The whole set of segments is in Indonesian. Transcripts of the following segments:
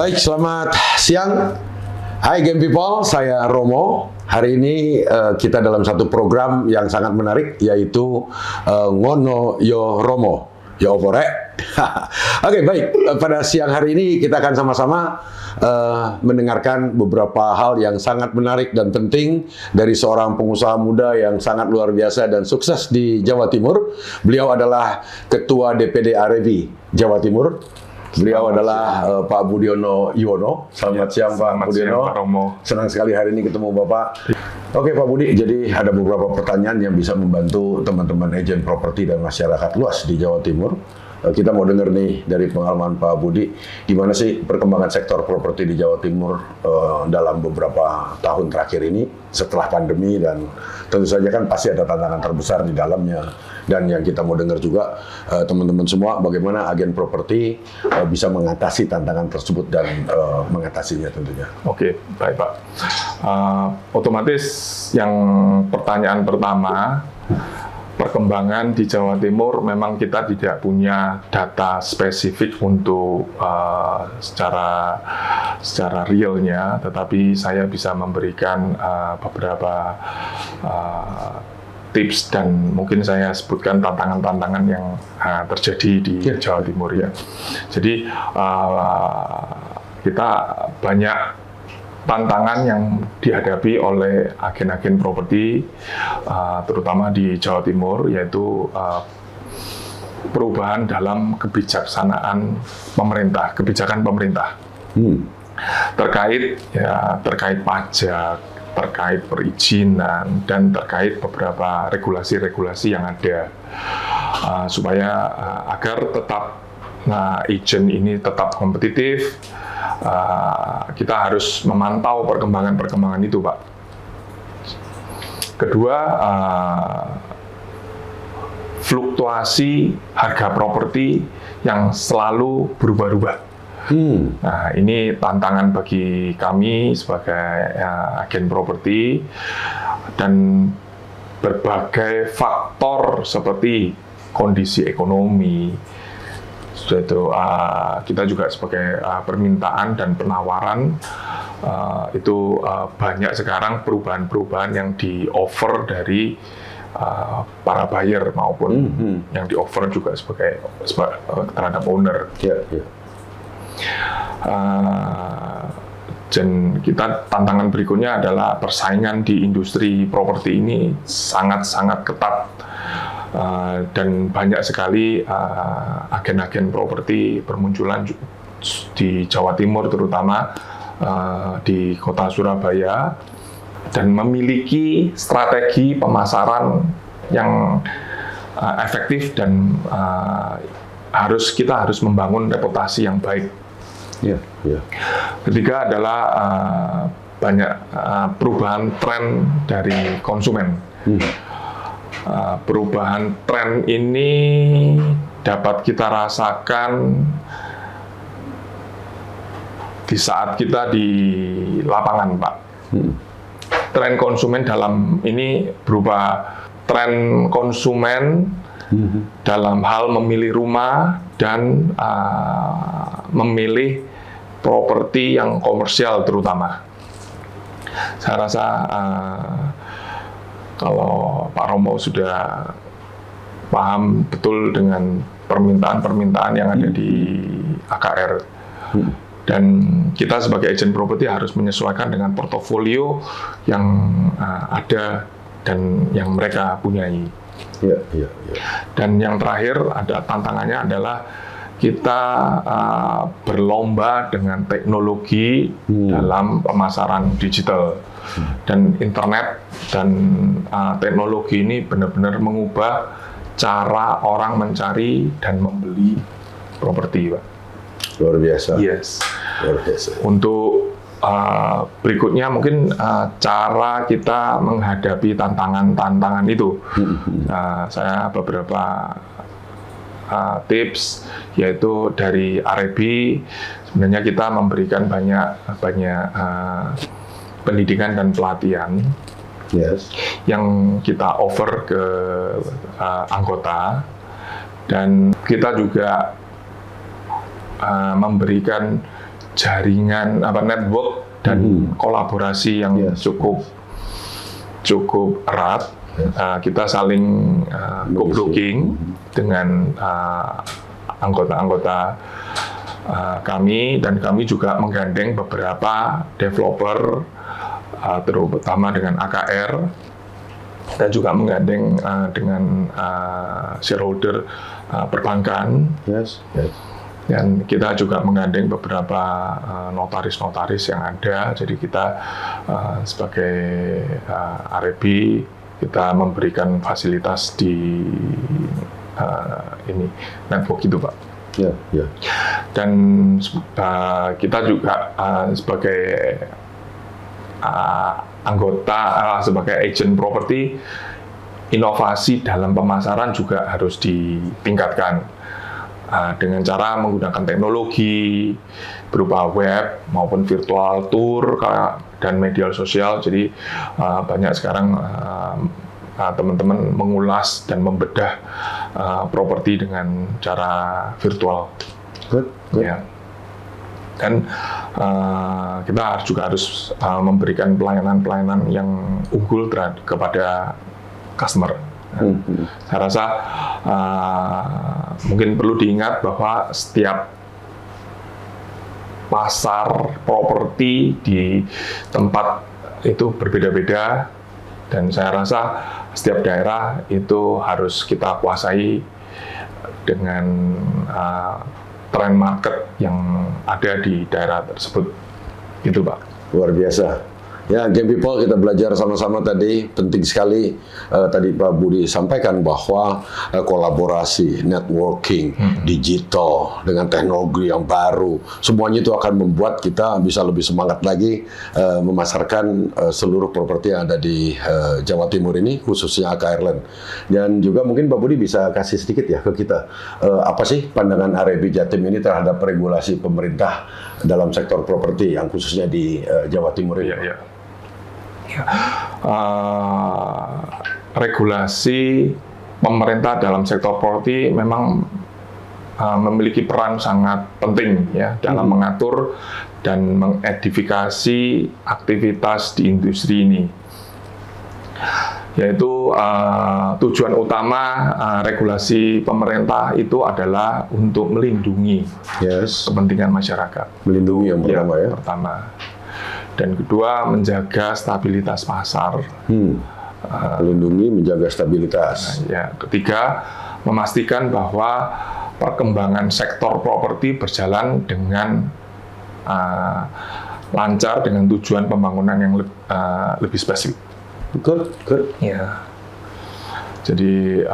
Baik, selamat siang. Hai Game People, saya Romo. Hari ini kita dalam satu program yang sangat menarik, yaitu Ngono Yo Romo. Ya opore. Oke, baik. Pada siang hari ini kita akan sama-sama mendengarkan beberapa hal yang sangat menarik dan penting dari seorang pengusaha muda yang sangat luar biasa dan sukses di Jawa Timur. Beliau adalah Ketua DPD AREBI Jawa Timur. Beliau adalah Pak Budiono Yuwono. Selamat siang Pak Budiono. Siang, Pak Romo. Senang sekali hari ini ketemu Bapak. Oke Pak Budi, jadi ada beberapa pertanyaan yang bisa membantu teman-teman agen properti dan masyarakat luas di Jawa Timur. Kita mau dengar nih dari pengalaman Pak Budi, gimana sih perkembangan sektor properti di Jawa Timur dalam beberapa tahun terakhir ini setelah pandemi, dan tentu saja kan pasti ada tantangan terbesar di dalamnya. Dan yang kita mau dengar juga teman-teman semua, bagaimana agen properti bisa mengatasi tantangan tersebut dan mengatasinya tentunya. Oke, baik Pak. Otomatis yang pertanyaan pertama, perkembangan di Jawa Timur memang kita tidak punya data spesifik untuk secara realnya, tetapi saya bisa memberikan beberapa tips dan mungkin saya sebutkan tantangan-tantangan yang terjadi di Jawa Timur ya. Jadi kita banyak tantangan yang dihadapi oleh agen-agen properti, terutama di Jawa Timur, yaitu perubahan dalam kebijaksanaan pemerintah, kebijakan pemerintah terkait pajak, terkait perizinan, dan terkait beberapa regulasi-regulasi yang ada, supaya agar tetap agent ini tetap kompetitif. Kita harus memantau perkembangan itu, Pak. Kedua, fluktuasi harga properti yang selalu berubah-ubah. Nah, ini tantangan bagi kami sebagai agen properti, dan berbagai faktor seperti kondisi ekonomi. Itu kita juga sebagai permintaan dan penawaran, itu banyak sekarang perubahan-perubahan yang di-offer dari para buyer maupun yang di-offer juga sebagai terhadap owner. Dan kita tantangan berikutnya adalah persaingan di industri properti ini sangat-sangat ketat. Dan banyak sekali agen-agen properti bermunculan di Jawa Timur, terutama di kota Surabaya, dan memiliki strategi pemasaran yang efektif, dan kita harus membangun reputasi yang baik. Ketiga adalah banyak perubahan tren dari konsumen. Perubahan tren ini dapat kita rasakan di saat kita di lapangan, Pak. Tren konsumen dalam ini berupa tren konsumen dalam hal memilih rumah dan memilih properti yang komersial terutama. Saya rasa kalau Pak Romo sudah paham betul dengan permintaan-permintaan yang ada di AKR, dan kita sebagai agen properti harus menyesuaikan dengan portofolio yang ada dan yang mereka punyai. Dan yang terakhir, ada tantangannya adalah kita berlomba dengan teknologi dalam pemasaran digital. Dan internet dan teknologi ini benar-benar mengubah cara orang mencari dan membeli properti, Pak. Luar biasa. Yes. Luar biasa. Untuk berikutnya mungkin cara kita menghadapi tantangan-tantangan itu. Saya beberapa tips, yaitu dari AREBI. Sebenarnya kita memberikan banyak pendidikan dan pelatihan yang kita offer ke anggota, dan kita juga memberikan jaringan network dan kolaborasi yang cukup erat. Kita saling co-brooking dengan anggota-anggota kami, dan kami juga menggandeng beberapa developer terutama dengan AKR, dan juga menggandeng dengan shareholder perbankan. Dan kita juga menggandeng beberapa notaris-notaris yang ada. Jadi kita sebagai REB, kita memberikan fasilitas di ini network itu, Pak. Dan kita juga sebagai anggota, sebagai agent properti, inovasi dalam pemasaran juga harus ditingkatkan dengan cara menggunakan teknologi berupa web maupun virtual tour dan media sosial. Jadi banyak sekarang teman-teman mengulas dan membedah properti dengan cara virtual. Ya. Dan kita juga harus memberikan pelayanan-pelayanan yang unggul kepada customer. Saya rasa mungkin perlu diingat bahwa setiap pasar properti di tempat itu berbeda-beda, dan saya rasa setiap daerah itu harus kita kuasai dengan tren market yang ada di daerah tersebut. Itu, Pak. Luar biasa. Ya, Game People, kita belajar sama-sama tadi. Penting sekali tadi Pak Budi sampaikan bahwa kolaborasi, networking, digital dengan teknologi yang baru, semuanya itu akan membuat kita bisa lebih semangat lagi memasarkan seluruh properti yang ada di Jawa Timur ini, khususnya AKR Land. Dan juga mungkin Pak Budi bisa kasih sedikit ya ke kita, apa sih pandangan REB Jatim ini terhadap regulasi pemerintah dalam sektor properti yang khususnya di Jawa Timur ini? Regulasi pemerintah dalam sektor properti memang memiliki peran sangat penting ya dalam mengatur dan mengedifikasi aktivitas di industri ini. Yaitu tujuan utama regulasi pemerintah itu adalah untuk melindungi kepentingan masyarakat. Melindungi yang pertama ya. Pertama. Dan kedua, menjaga stabilitas pasar. Melindungi, menjaga stabilitas. Ya, ketiga, memastikan bahwa perkembangan sektor properti berjalan dengan lancar dengan tujuan pembangunan yang lebih spesifik. Good. Ya. Jadi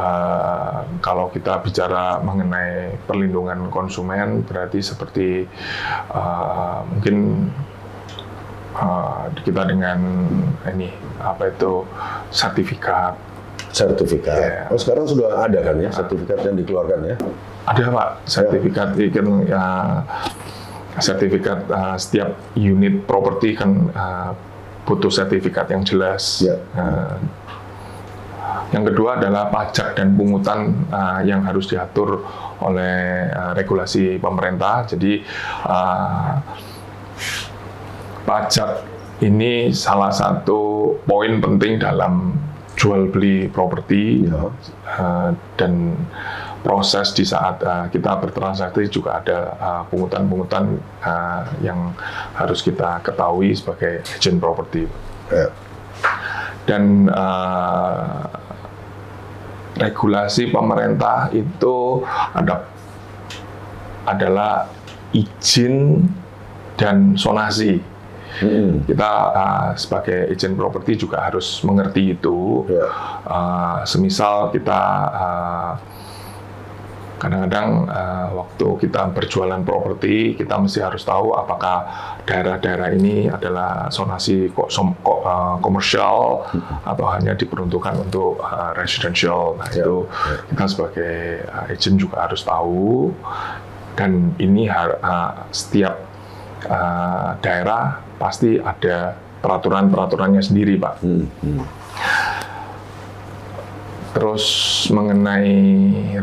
kalau kita bicara mengenai perlindungan konsumen, berarti seperti mungkin kita dengan ini sertifikat. Yeah. Oh, sekarang sudah ada kan ya sertifikat yang dikeluarkan ya? Ada, Pak, sertifikat sertifikat setiap unit properti kan butuh sertifikat yang jelas. Yang kedua adalah pajak dan pungutan yang harus diatur oleh regulasi pemerintah. Jadi pajak ini salah satu poin penting dalam jual beli properti, dan proses di saat kita bertransaksi juga ada pungutan-pungutan yang harus kita ketahui sebagai agent properti. Dan regulasi pemerintah itu adalah izin dan sonasi. Kita sebagai agent properti juga harus mengerti itu. Semisal kita kadang-kadang waktu kita berjualan properti, kita mesti harus tahu apakah daerah-daerah ini adalah zonasi komersial atau hanya diperuntukkan untuk residential. Nah, itu kita sebagai agent juga harus tahu. Dan ini setiap daerah pasti ada peraturan-peraturannya sendiri, Pak. Terus mengenai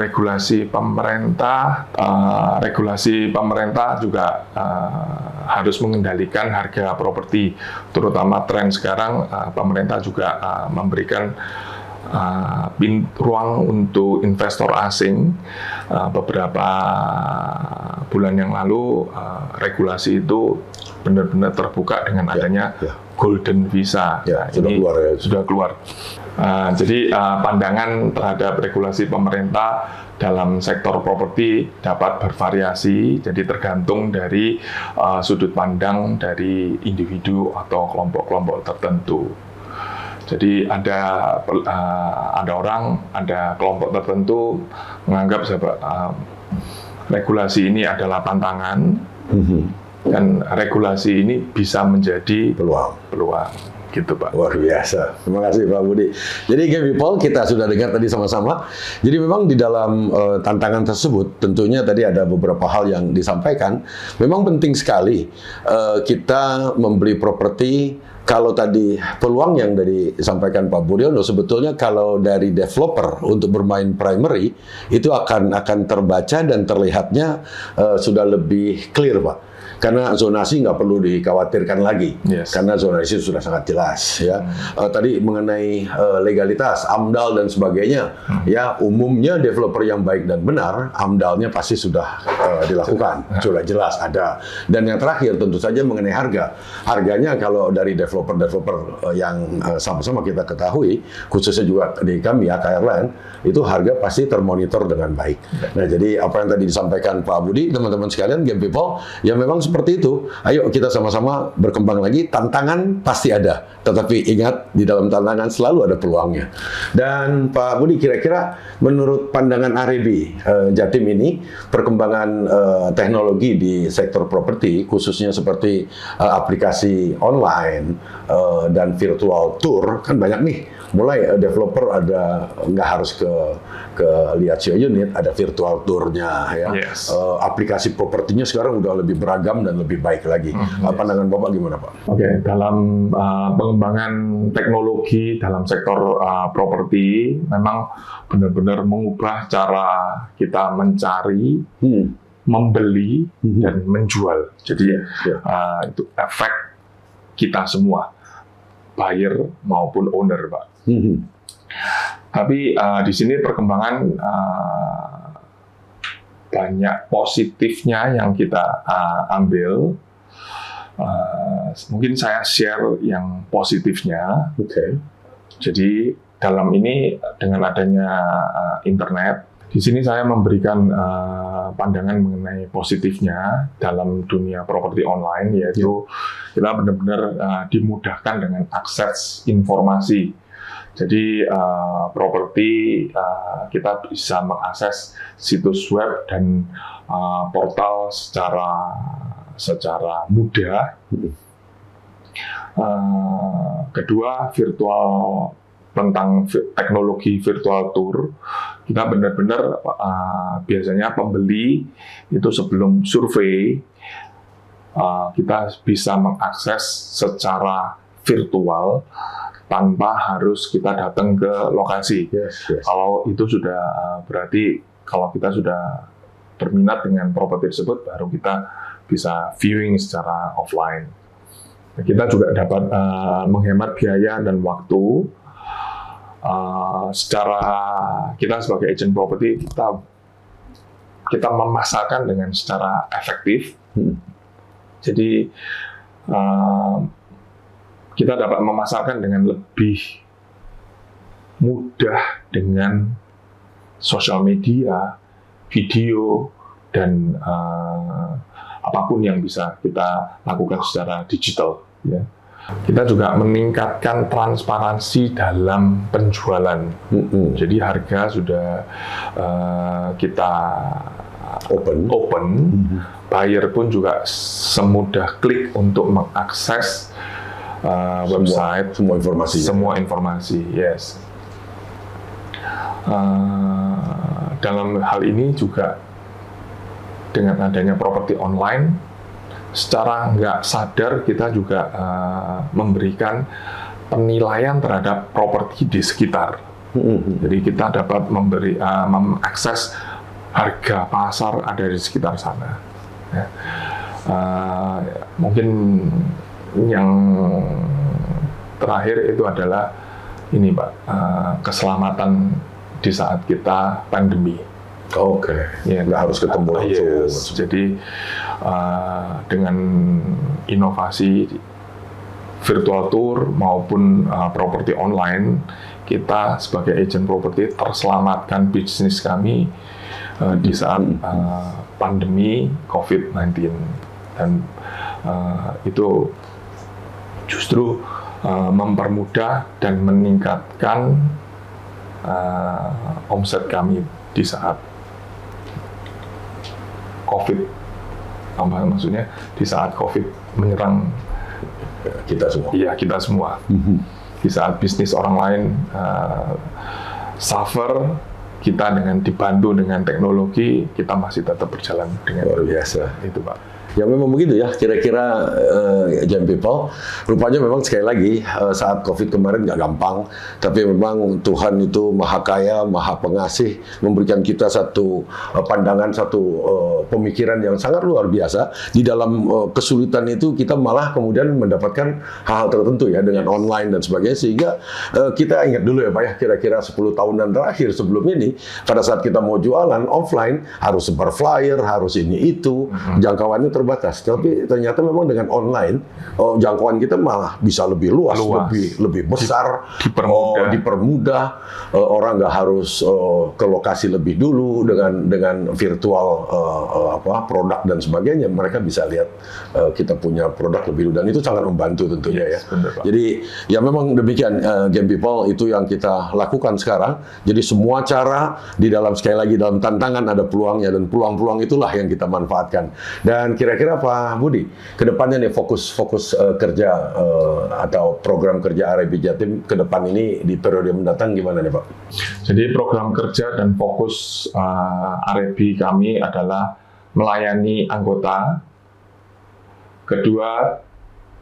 regulasi pemerintah juga harus mengendalikan harga properti, terutama tren sekarang pemerintah juga memberikan ruang untuk investor asing. Beberapa bulan yang lalu regulasi itu benar-benar terbuka dengan adanya Golden Visa. Sudah keluar. Jadi pandangan terhadap regulasi pemerintah dalam sektor properti dapat bervariasi, jadi tergantung dari sudut pandang dari individu atau kelompok-kelompok tertentu. Jadi ada kelompok tertentu menganggap regulasi ini adalah tantangan, dan regulasi ini bisa menjadi peluang. Gitu, Pak. Luar biasa. Terima kasih, Pak Budi. Jadi, Game People, kita sudah dengar tadi sama-sama. Jadi, memang di dalam tantangan tersebut, tentunya tadi ada beberapa hal yang disampaikan. Memang penting sekali kita membeli properti. Kalau tadi peluang yang disampaikan Pak Budiono, sebetulnya kalau dari developer untuk bermain primary, itu akan terbaca dan terlihatnya sudah lebih clear, Pak. Karena zonasi nggak perlu dikhawatirkan lagi, karena zonasi sudah sangat jelas. Ya, tadi mengenai legalitas, AMDAL dan sebagainya, ya umumnya developer yang baik dan benar, AMDAL-nya pasti sudah dilakukan, sudah jelas ada. Dan yang terakhir tentu saja mengenai harganya kalau dari developer yang sama-sama kita ketahui, khususnya juga di kami AKR Land, itu harga pasti termonitor dengan baik. Nah, jadi apa yang tadi disampaikan Pak Budi, teman-teman sekalian, Game People, ya memang seperti itu. Ayo kita sama-sama berkembang lagi. Tantangan pasti ada, tetapi ingat di dalam tantangan selalu ada peluangnya. Dan Pak Budi, kira-kira menurut pandangan Arebi Jatim ini, perkembangan teknologi di sektor properti, khususnya seperti aplikasi online dan virtual tour, kan banyak nih. Mulai developer ada nggak harus ke lihat show unit, ada virtual tournya, ya. Aplikasi propertinya sekarang udah lebih beragam dan lebih baik lagi. Pandangan Bapak gimana, Pak? Oke, dalam pengembangan teknologi dalam sektor properti memang benar-benar mengubah cara kita mencari, membeli, dan menjual. Jadi itu efek kita semua, buyer maupun owner, Pak. Tapi di sini perkembangan banyak positifnya yang kita ambil. Mungkin saya share yang positifnya. Jadi dalam ini dengan adanya internet, di sini saya memberikan pandangan mengenai positifnya dalam dunia properti online, yaitu kita benar-benar dimudahkan dengan akses informasi. Jadi properti kita bisa mengakses situs web dan portal secara mudah. Kedua, tentang teknologi virtual tour, kita benar-benar biasanya pembeli itu sebelum survei kita bisa mengakses secara virtual tanpa harus kita datang ke lokasi. Kalau itu sudah berarti kalau kita sudah berminat dengan properti tersebut, baru kita bisa viewing secara offline. Kita juga dapat menghemat biaya dan waktu. Secara kita sebagai agent properti, kita memasarkan dengan secara efektif. Jadi kita dapat memasarkan dengan lebih mudah dengan sosial media, video, dan apapun yang bisa kita lakukan secara digital. Ya. Kita juga meningkatkan transparansi dalam penjualan. Jadi harga sudah kita open. Buyer pun juga semudah klik untuk mengakses website, semua informasi. Yes. Dalam hal ini juga dengan adanya properti online, secara nggak sadar kita juga memberikan penilaian terhadap properti di sekitar. Jadi kita dapat mengakses harga pasar ada di sekitar sana. Ya. Mungkin yang terakhir itu adalah ini Pak, keselamatan di saat kita pandemi. Oke, Ya, nggak harus ketemu langsung. yes. Jadi dengan inovasi virtual tour maupun properti online, kita sebagai agent properti terselamatkan bisnis kami di saat pandemi COVID-19, dan itu justru mempermudah dan meningkatkan omset kami di saat COVID. Maksudnya di saat COVID menyerang Kita semua. iya kita semua. Di saat bisnis orang lain suffer, kita dengan dibantu dengan teknologi, kita masih tetap berjalan dengan Luar biasa. itu Pak. Ya memang begitu ya, kira-kira Game People. Rupanya memang sekali lagi saat COVID kemarin nggak gampang, tapi memang Tuhan itu maha kaya, maha pengasih, memberikan kita satu pandangan, satu pemikiran yang sangat luar biasa. Di dalam kesulitan itu kita malah kemudian mendapatkan hal-hal tertentu ya dengan online dan sebagainya, sehingga kita ingat dulu ya Pak ya, kira-kira 10 tahunan terakhir sebelum ini, pada saat kita mau jualan offline harus sebar flyer, harus ini itu, jangkauannya terbatas. Tapi ternyata memang dengan online jangkauan kita malah bisa lebih luas. lebih besar, dipermudah. Orang nggak harus ke lokasi lebih dulu dengan virtual produk dan sebagainya. Mereka bisa lihat kita punya produk lebih dulu, dan itu sangat membantu tentunya ya. Benar, Pak. Jadi ya memang demikian Game People, itu yang kita lakukan sekarang. Jadi semua cara di dalam, sekali lagi, dalam tantangan ada peluangnya, dan peluang-peluang itulah yang kita manfaatkan. Dan kira-kira Pak Budi, kedepannya nih fokus kerja atau program kerja RIB Jatim ke depan ini di periode mendatang gimana nih Pak? Jadi program kerja dan fokus RIB kami adalah melayani anggota. Kedua,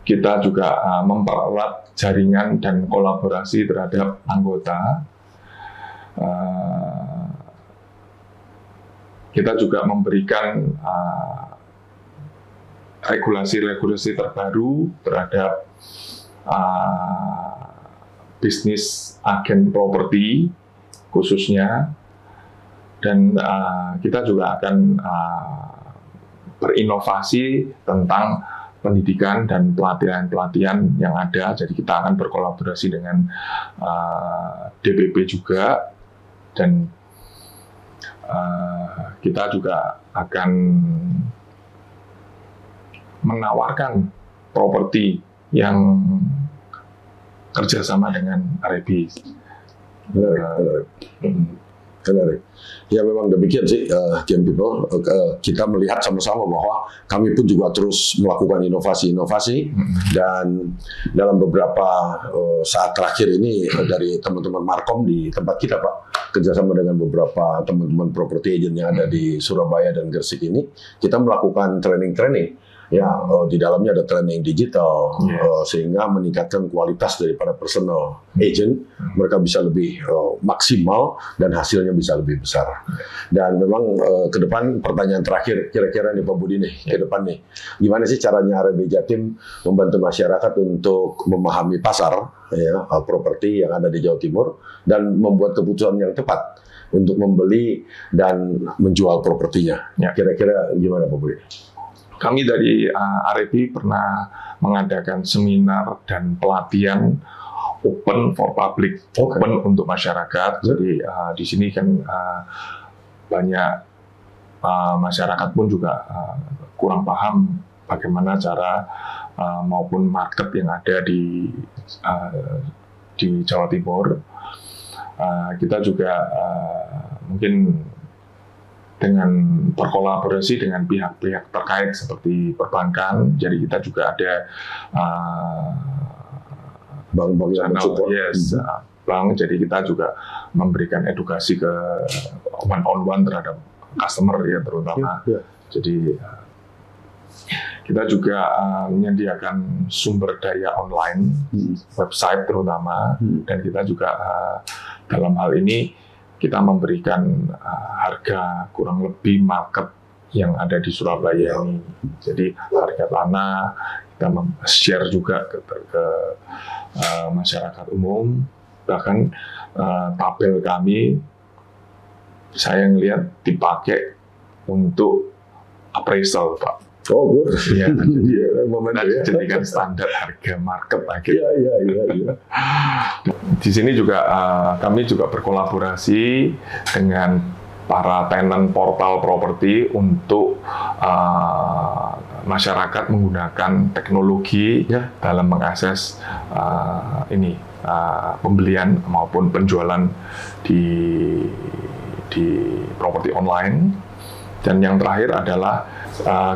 kita juga mempererat jaringan dan kolaborasi terhadap anggota. Kita juga memberikan regulasi-regulasi terbaru terhadap bisnis agen properti khususnya, dan kita juga akan berinovasi tentang pendidikan dan pelatihan-pelatihan yang ada. Jadi kita akan berkolaborasi dengan DPP juga, dan kita juga akan menawarkan properti yang kerjasama dengan RIB. Menarik. Ya memang demikian sih Game People. Kita melihat sama-sama bahwa kami pun juga terus melakukan inovasi-inovasi, dan dalam beberapa saat terakhir ini dari teman-teman Markom di tempat kita Pak, kerjasama dengan beberapa teman-teman property agent yang ada di Surabaya dan Gresik ini, kita melakukan training-training. Ya, di dalamnya ada training digital, sehingga meningkatkan kualitas daripada personal agent. Mereka bisa lebih maksimal dan hasilnya bisa lebih besar. Dan memang ke depan, pertanyaan terakhir, kira-kira nih Pak Budi nih, ke depan nih, gimana sih caranya RIB Jatim membantu masyarakat untuk memahami pasar ya, properti yang ada di Jawa Timur, dan membuat keputusan yang tepat untuk membeli dan menjual propertinya. Kira-kira gimana Pak Budi? Kami dari RIB pernah mengadakan seminar dan pelatihan open for public, open untuk masyarakat. Jadi di sini kan banyak masyarakat pun juga kurang paham bagaimana cara maupun market yang ada di Jawa Timur. Kita juga mungkin dengan berkolaborasi dengan pihak-pihak terkait seperti perbankan, jadi kita juga ada bank-bank yang mensupport. Bank, jadi kita juga memberikan edukasi ke one-on-one terhadap customer ya terutama. Jadi kita juga menyediakan sumber daya online, website terutama, dan kita juga dalam hal ini kita memberikan harga kurang lebih market yang ada di Surabaya ini. Jadi harga tanah kita share juga ke masyarakat umum. Bahkan tabel kami saya ngelihat dipakai untuk appraisal, Pak. Oh, good. Ya, jadi Momentum ya. jadikan standar harga market lagi. Iya. Di sini juga kami juga berkolaborasi dengan para tenant portal properti untuk masyarakat menggunakan teknologi dalam mengakses pembelian maupun penjualan di properti online. Dan yang terakhir adalah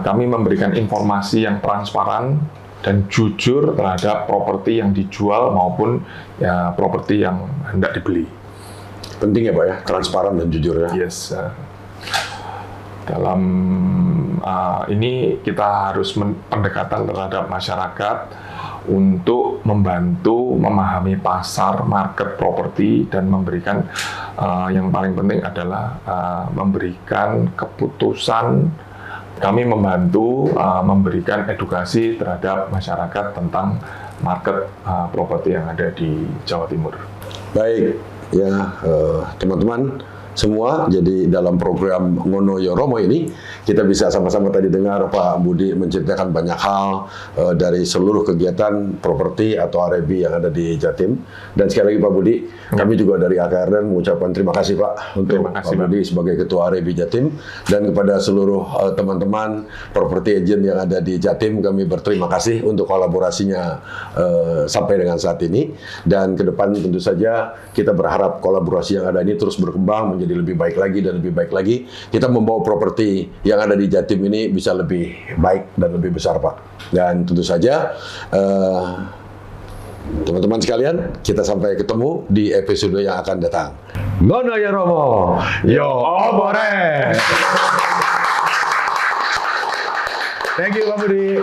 kami memberikan informasi yang transparan dan jujur terhadap properti yang dijual maupun properti yang hendak dibeli. Penting ya Pak ya, transparan dan jujur ya. Yes. Dalam ini kita harus pendekatan terhadap masyarakat untuk membantu memahami pasar market properti dan memberikan yang paling penting adalah memberikan keputusan. Kami membantu memberikan edukasi terhadap masyarakat tentang market properti yang ada di Jawa Timur. Baik, ya teman-teman semua, jadi dalam program Ngono Yo Romo ini kita bisa sama-sama tadi dengar Pak Budi menceritakan banyak hal dari seluruh kegiatan properti atau R&B yang ada di Jatim. Dan sekali lagi Pak Budi, kami juga dari AKRN mengucapkan terima kasih Pak untuk Pak Budi sebagai Ketua R&B Jatim, dan kepada seluruh teman-teman properti agent yang ada di Jatim, kami berterima kasih untuk kolaborasinya sampai dengan saat ini. Dan ke depan tentu saja kita berharap kolaborasi yang ada ini terus berkembang menjadi lebih baik lagi dan lebih baik lagi. Kita membawa properti yang ada di Jatim ini bisa lebih baik dan lebih besar Pak. Dan tentu saja teman-teman sekalian, kita sampai ketemu di episode yang akan datang. Ngono Yo Romo, yo obore. Thank you Pak Budi.